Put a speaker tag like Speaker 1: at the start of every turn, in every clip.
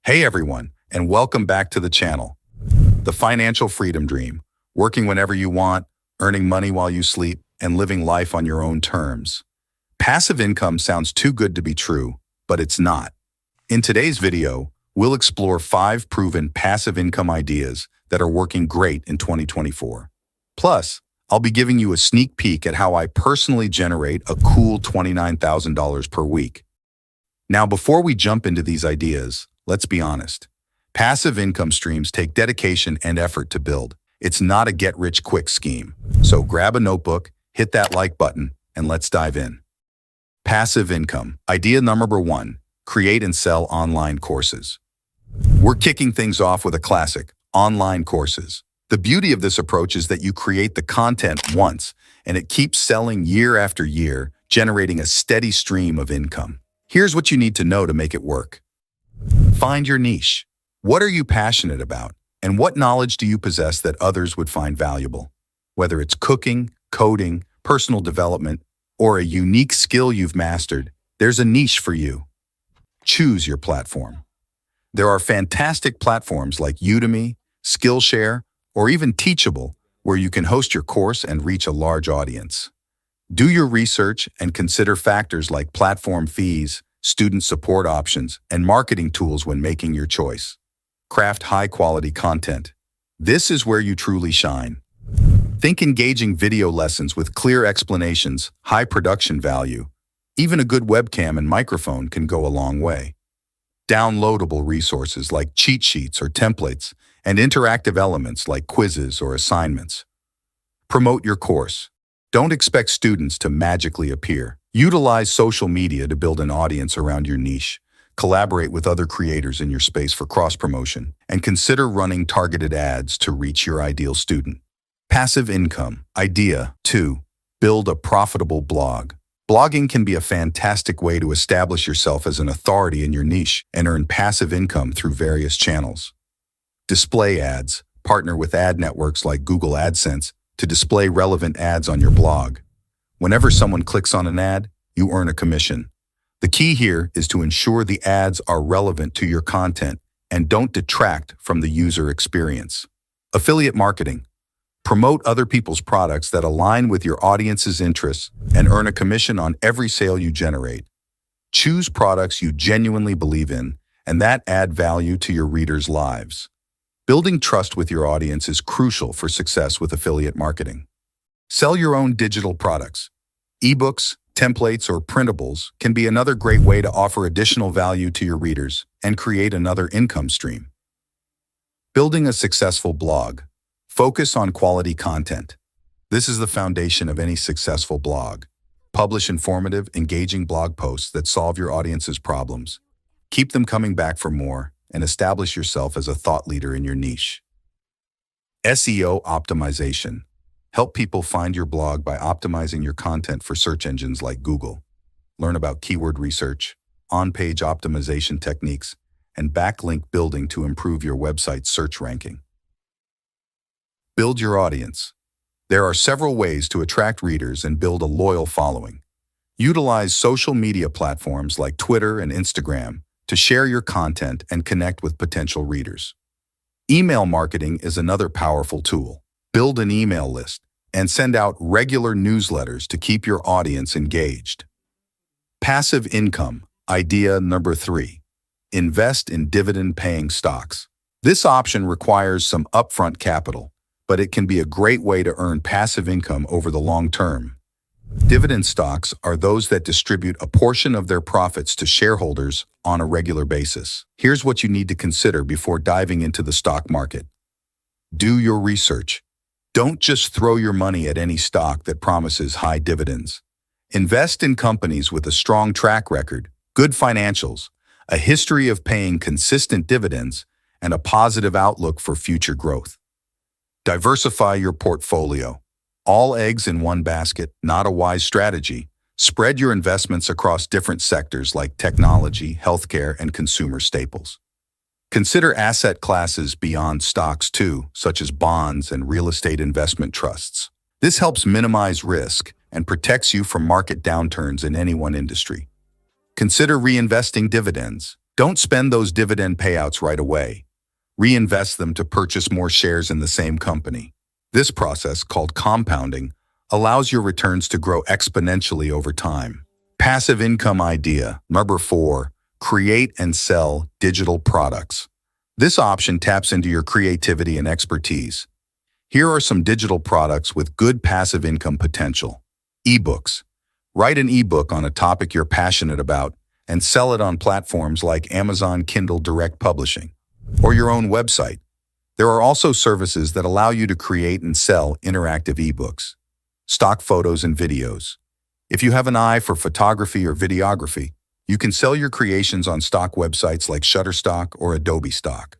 Speaker 1: Hey everyone, and welcome back to the channel. The financial freedom dream, working whenever you want, earning money while you sleep, and living life on your own terms. Passive income sounds too good to be true, but it's not. In today's video, we'll explore 5 proven passive income ideas that are working great in 2024. Plus, I'll be giving you a sneak peek at how I personally generate a cool $29,000 per week. Now, before we jump into these ideas, let's be honest. Passive income streams take dedication and effort to build. It's not a get-rich-quick scheme. So grab a notebook, hit that like button, and let's dive in. Passive income. Idea number 1, create and sell online courses. We're kicking things off with a classic, online courses. The beauty of this approach is that you create the content once, and it keeps selling year after year, generating a steady stream of income. Here's what you need to know to make it work. Find your niche. What are you passionate about? And what knowledge do you possess that others would find valuable? Whether it's cooking, coding, personal development, or a unique skill you've mastered, there's a niche for you. Choose your platform. There are fantastic platforms like Udemy, Skillshare, or even Teachable, where you can host your course and reach a large audience. Do your research and consider factors like platform fees, student support options, and marketing tools when making your choice. Craft high-quality content. This is where you truly shine. Think engaging video lessons with clear explanations, high production value. Even a good webcam and microphone can go a long way. Downloadable resources like cheat sheets or templates, and interactive elements like quizzes or assignments. Promote your course. Don't expect students to magically appear. Utilize social media to build an audience around your niche. Collaborate with other creators in your space for cross-promotion, and consider running targeted ads to reach your ideal student. Passive income. Idea 2, build a profitable blog. Blogging can be a fantastic way to establish yourself as an authority in your niche and earn passive income through various channels. Display ads. Partner with ad networks like Google AdSense to display relevant ads on your blog. Whenever someone clicks on an ad, you earn a commission. The key here is to ensure the ads are relevant to your content and don't detract from the user experience. Affiliate marketing. Promote other people's products that align with your audience's interests and earn a commission on every sale you generate. Choose products you genuinely believe in and that add value to your readers' lives. Building trust with your audience is crucial for success with affiliate marketing. Sell your own digital products. Ebooks, templates, or printables can be another great way to offer additional value to your readers and create another income stream. Building a successful blog. Focus on quality content. This is the foundation of any successful blog. Publish informative, engaging blog posts that solve your audience's problems. Keep them coming back for more, and establish yourself as a thought leader in your niche. SEO optimization. Help people find your blog by optimizing your content for search engines like Google. Learn about keyword research, on-page optimization techniques, and backlink building to improve your website's search ranking. Build your audience. There are several ways to attract readers and build a loyal following. Utilize social media platforms like Twitter and Instagram to share your content and connect with potential readers. Email marketing is another powerful tool. Build an email list and send out regular newsletters to keep your audience engaged. Passive income. Idea number 3, invest in dividend-paying stocks. This option requires some upfront capital, but it can be a great way to earn passive income over the long term. Dividend stocks are those that distribute a portion of their profits to shareholders on a regular basis. Here's what you need to consider before diving into the stock market. Do your research. Don't just throw your money at any stock that promises high dividends. Invest in companies with a strong track record, good financials, a history of paying consistent dividends, and a positive outlook for future growth. Diversify your portfolio. All eggs in one basket, not a wise strategy. Spread your investments across different sectors like technology, healthcare, and consumer staples. Consider asset classes beyond stocks too, such as bonds and real estate investment trusts. This helps minimize risk and protects you from market downturns in any one industry. Consider reinvesting dividends. Don't spend those dividend payouts right away. Reinvest them to purchase more shares in the same company. This process, called compounding, allows your returns to grow exponentially over time. Passive income idea. Number 4, create and sell digital products. This option taps into your creativity and expertise. Here are some digital products with good passive income potential. Ebooks. Write an ebook on a topic you're passionate about and sell it on platforms like Amazon Kindle Direct Publishing or your own website. There are also services that allow you to create and sell interactive ebooks. Stock photos and videos. If you have an eye for photography or videography, you can sell your creations on stock websites like Shutterstock or Adobe Stock.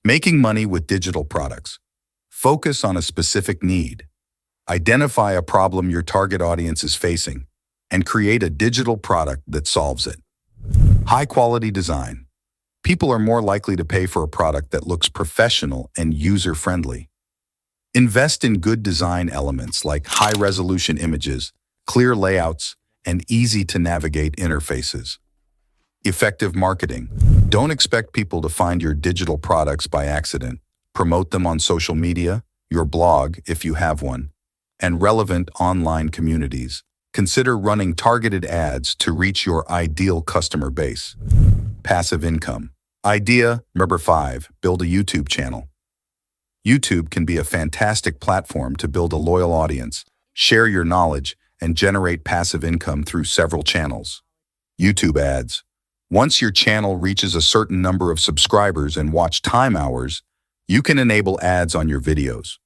Speaker 1: Making money with digital products. Focus on a specific need. Identify a problem your target audience is facing and create a digital product that solves it. High-quality design. People are more likely to pay for a product that looks professional and user-friendly. Invest in good design elements like high-resolution images, clear layouts, and easy-to-navigate interfaces. Effective marketing. Don't expect people to find your digital products by accident. Promote them on social media, your blog if you have one, and relevant online communities. Consider running targeted ads to reach your ideal customer base. Passive income. Idea number 5, build a YouTube channel. YouTube can be a fantastic platform to build a loyal audience, share your knowledge, and generate passive income through several channels. YouTube ads. Once your channel reaches a certain number of subscribers and watch time hours, you can enable ads on your videos.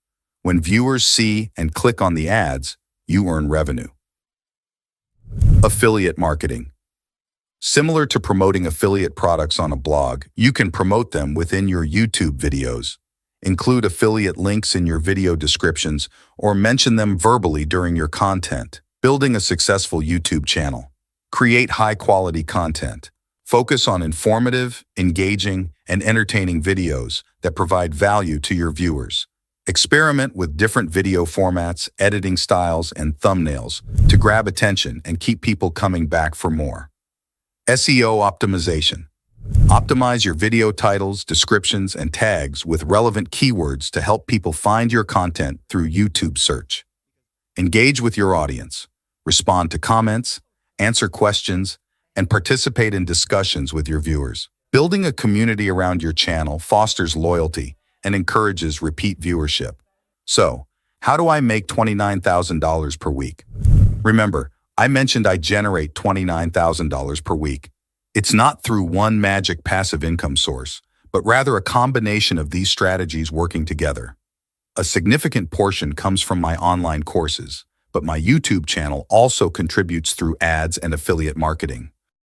Speaker 1: When viewers see and click on the ads, you earn revenue. Affiliate marketing. Similar to promoting affiliate products on a blog, you can promote them within your YouTube videos. Include affiliate links in your video descriptions or mention them verbally during your content. Building a successful YouTube channel. Create high-quality content. Focus on informative, engaging, and entertaining videos that provide value to your viewers. Experiment with different video formats, editing styles, and thumbnails to grab attention and keep people coming back for more. SEO optimization. Optimize your video titles, descriptions, and tags with relevant keywords to help people find your content through YouTube search. Engage with your audience. Respond to comments, answer questions, and participate in discussions with your viewers. Building a community around your channel fosters loyalty and encourages repeat viewership. So, how do I make $29,000 per week? Remember, I mentioned I generate $29,000 per week. It's not through one magic passive income source, but rather a combination of these strategies working together. A significant portion comes from my online courses, but my YouTube channel also contributes through ads and affiliate marketing.